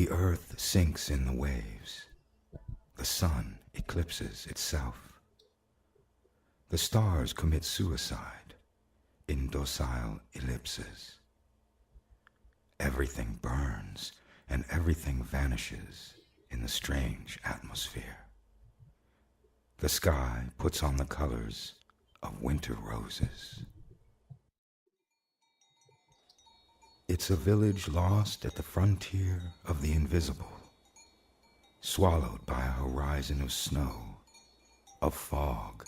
The earth sinks in the waves. The sun eclipses itself. The stars commit suicide in docile ellipses. Everything burns and everything vanishes in the strange atmosphere. The sky puts on the colors of winter roses. It's a village lost at the frontier of the invisible, swallowed by a horizon of snow, of fog,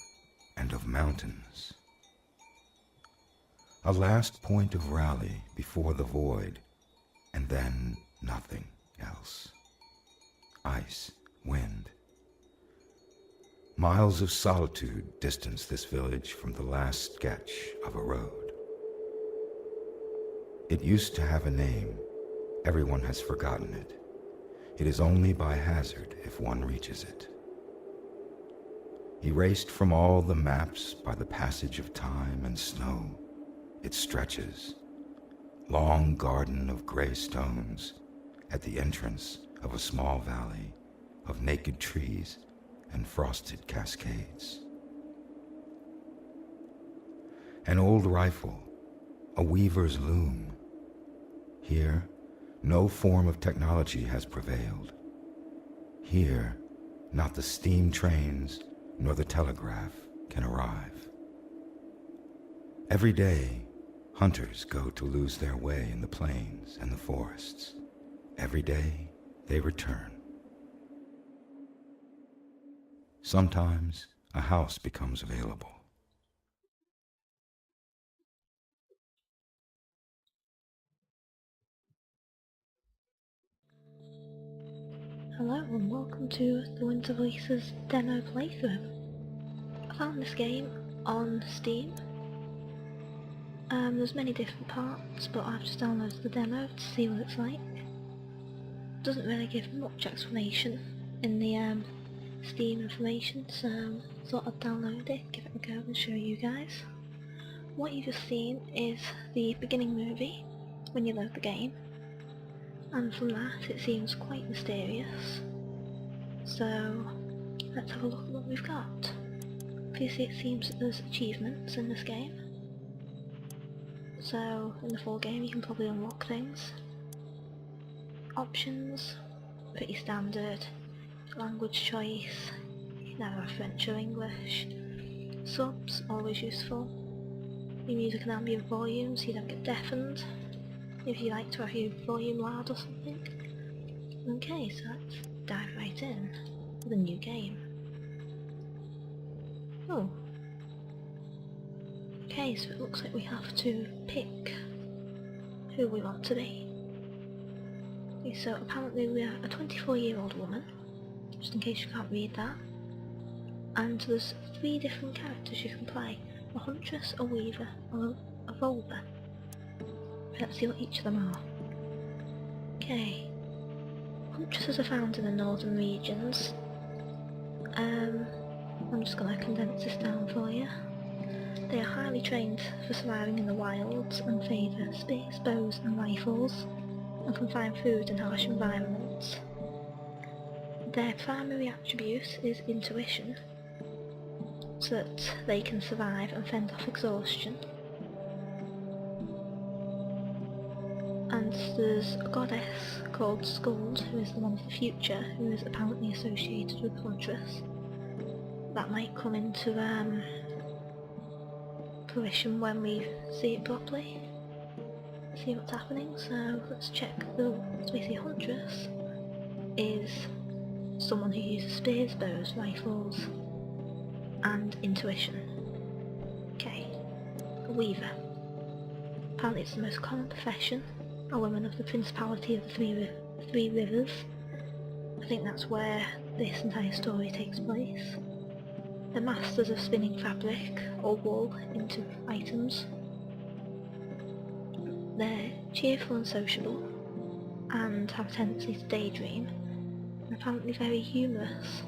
and of mountains. A last point of rally before the void, and then nothing else. Ice, wind. Miles of solitude distance this village from the last sketch of a road. It used to have a name. Everyone has forgotten it. It is only by hazard if one reaches it. Erased from all the maps by the passage of time and snow, it stretches, long garden of gray stones at the entrance of a small valley of naked trees and frosted cascades. An old rifle, a weaver's loom. Here, no form of technology has prevailed. Here, not the steam trains nor the telegraph can arrive. Every day, hunters go to lose their way in the plains and the forests. Every day, they return. Sometimes, a house becomes available. Hello and welcome to the Winter Voices demo playthrough. I found this game on Steam. There's many different parts, but I've just downloaded the demo to see what it's like. Doesn't really give much explanation in the Steam information, so thought I'd download it, give it a go and show you guys. What you've just seen is the beginning movie when you load the game. And from that it seems quite mysterious, so let's have a look at what we've got. Obviously it seems that there's achievements in this game, so in the full game you can probably unlock things. Options, pretty standard. Language choice, you can either have French or English. Subs, always useful. Your music and ambient volume so you don't get deafened if you like to have your volume loud or something. Okay, so let's dive right in with a new game. Oh. Okay, so it looks like we have to pick who we want to be. Okay, so apparently we are a 24-year-old woman, just in case you can't read that. And there's 3 different characters you can play. A huntress, a weaver, or a volver. Let's see what each of them are. Okay. Huntresses are found in the northern regions. I'm just going to condense this down for you. They are highly trained for surviving in the wilds and favour spears, bows and rifles, and can find food in harsh environments. Their primary attribute is intuition, so that they can survive and fend off exhaustion. And there's a goddess called Skuld, who is the one of the future, who is apparently associated with the Huntress. That might come into fruition when we see it properly. See what's happening, so let's check. So basically Huntress is someone who uses spears, bows, rifles, and intuition. Okay. A weaver. Apparently it's the most common profession. A woman of the Principality of the Three Rivers. I think that's where this entire story takes place. They're masters of spinning fabric or wool into items. They're cheerful and sociable, and have a tendency to daydream, and apparently very humorous.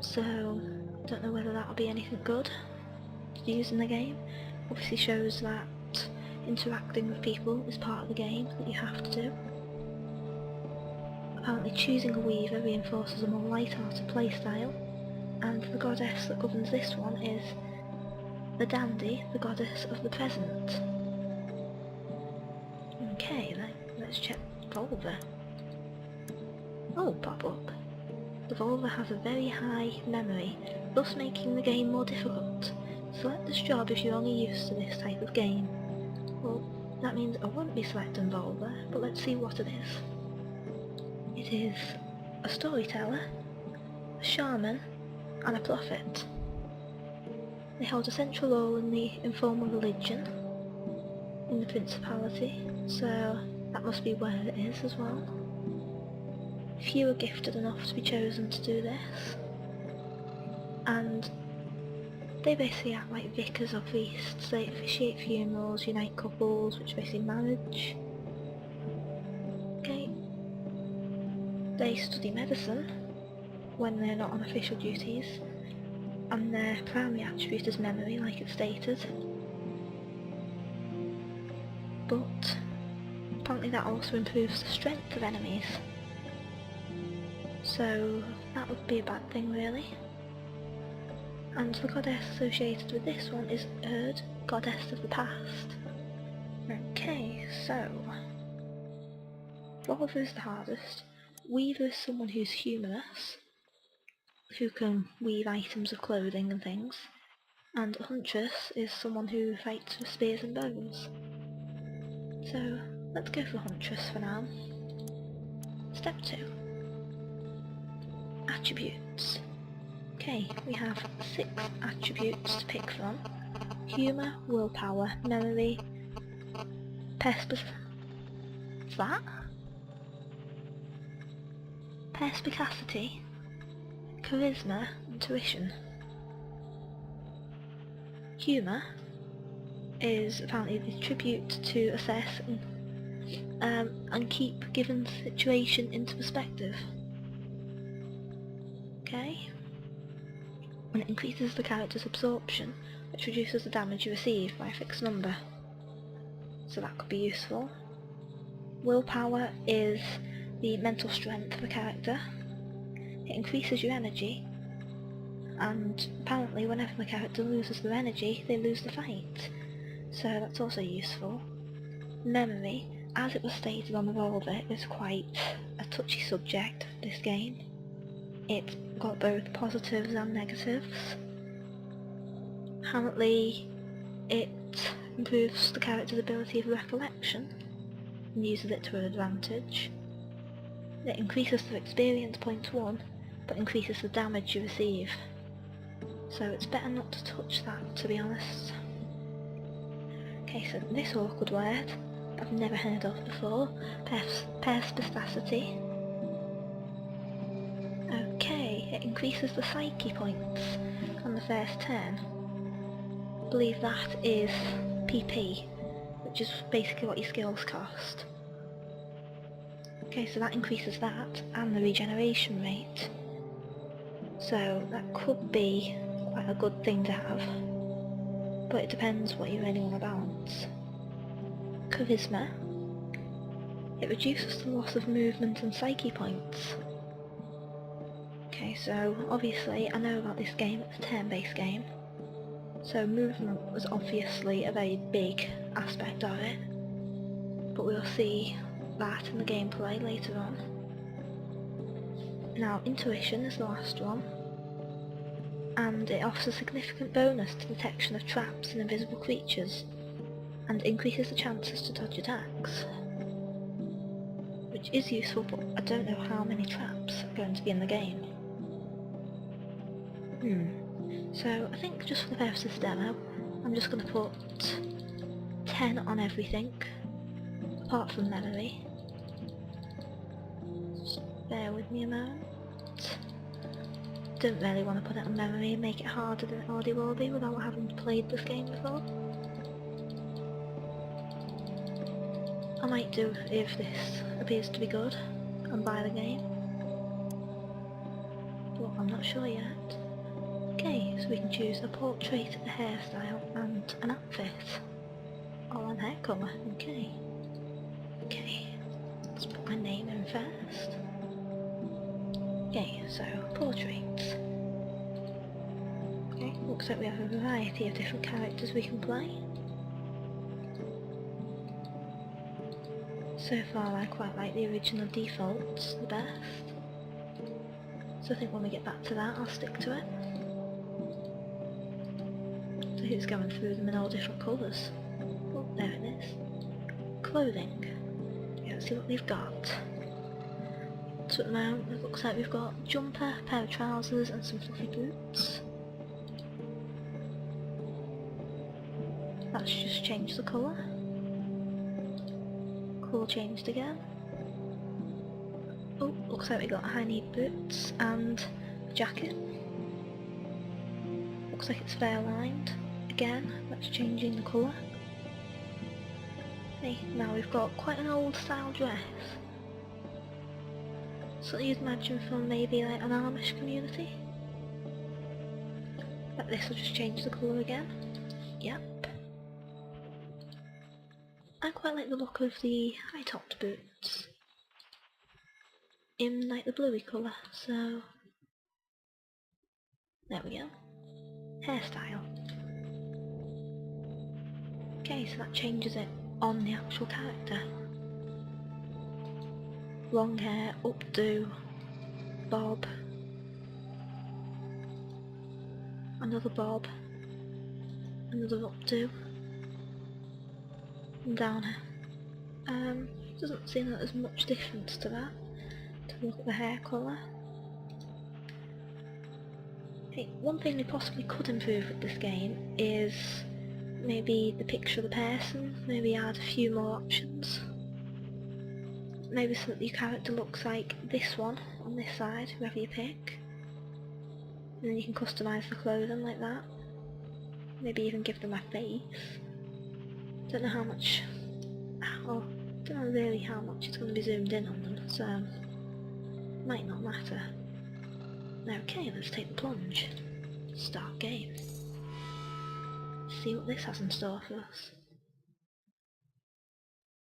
So, I don't know whether that'll be anything good to use in the game. Obviously shows that interacting with people is part of the game that you have to do. Apparently choosing a weaver reinforces a more light-hearted playstyle, and the goddess that governs this one is the Dandy, the goddess of the present. Okay, let's check Volva. Oh, pop up. The Volva has a very high memory, thus making the game more difficult. Select this job if you're only used to this type of game. Well, that means I won't be selecting Volva, but let's see what it is. It is a storyteller, a shaman, and a prophet. They hold a central role in the informal religion in the Principality, so that must be where it is as well. Few are gifted enough to be chosen to do this, and they basically act like vicars or priests. They officiate funerals, unite couples, which is basically marriage. Okay. They study medicine when they're not on official duties, and their primary attribute is memory, like it's stated. But apparently that also improves the strength of enemies. So that would be a bad thing, really. And the goddess associated with this one is Erd, goddess of the past. Okay, so Volva is the hardest. Weaver is someone who's humorous, who can weave items of clothing and things. And Huntress is someone who fights with spears and bows. So let's go for Huntress for now. Step 2. Attributes. Okay, we have 6 attributes to pick from. Humour, willpower, memory, perspicacity, charisma, and tuition. Humour is apparently the tribute to assess and keep given situation into perspective. Okay? And it increases the character's absorption, which reduces the damage you receive by a fixed number. So that could be useful. Willpower is the mental strength of a character. It increases your energy, and apparently whenever the character loses their energy, they lose the fight. So that's also useful. Memory, as it was stated on the Volva, is quite a touchy subject of this game. It's got both positives and negatives. Apparently it improves the character's ability of recollection and uses it to her advantage. It increases the experience points 1, but increases the damage you receive. So it's better not to touch that, to be honest. Okay, so this awkward word I've never heard of before, perspicacity. Okay, it increases the psyche points on the first turn. I believe that is PP, which is basically what your skills cost. Okay, so that increases that and the regeneration rate. So that could be quite a good thing to have, but it depends what you really want to balance. Charisma. It reduces the loss of movement and psyche points. Okay, so obviously I know about this game, it's a turn-based game, so movement was obviously a very big aspect of it, but we'll see that in the gameplay later on. Now, intuition is the last one, and it offers a significant bonus to detection of traps and invisible creatures, and increases the chances to dodge attacks. Which is useful, but I don't know how many traps are going to be in the game. So I think just for the purpose of this demo, I'm just going to put 10 on everything, apart from memory. Just bear with me a moment. Don't really want to put it on memory and make it harder than it already will be without having played this game before. I might do if this appears to be good and buy the game, but I'm not sure yet. Okay, so we can choose a portrait, a hairstyle and an outfit. All on hair colour, okay. Okay, let's put my name in first. Okay, so portraits. Okay, looks like we have a variety of different characters we can play. So far I quite like the original defaults the best. So I think when we get back to that I'll stick to it. So who's going through them in all different colours? Oh, there it is. Clothing. Yeah, let's see what they've got. So at the moment it looks like we've got a jumper, a pair of trousers and some fluffy boots. That's just changed the colour. Colour changed again. Oh, looks like we got high-knee boots and a jacket. Looks like it's fair lined. Again, that's changing the colour. Hey, now we've got quite an old style dress. So you'd imagine from maybe like an Amish community. But this will just change the colour again. Yep. I quite like the look of the high-topped boots. In like the bluey colour, so... There we go. Hairstyle. Okay, so that changes it on the actual character. Long hair, updo, bob, another bob, another updo, and down here. Doesn't seem that there's much difference to that, to look at the hair colour. Hey, one thing we possibly could improve with this game is maybe the picture of the person, maybe add a few more options. Maybe so that your character looks like this one on this side, whoever you pick. And then you can customise the clothing like that. Maybe even give them a face. Don't know how much... Oh, don't know really how much it's going to be zoomed in on them, so... Might not matter. Okay, let's take the plunge. Start game. See what this has in store for us.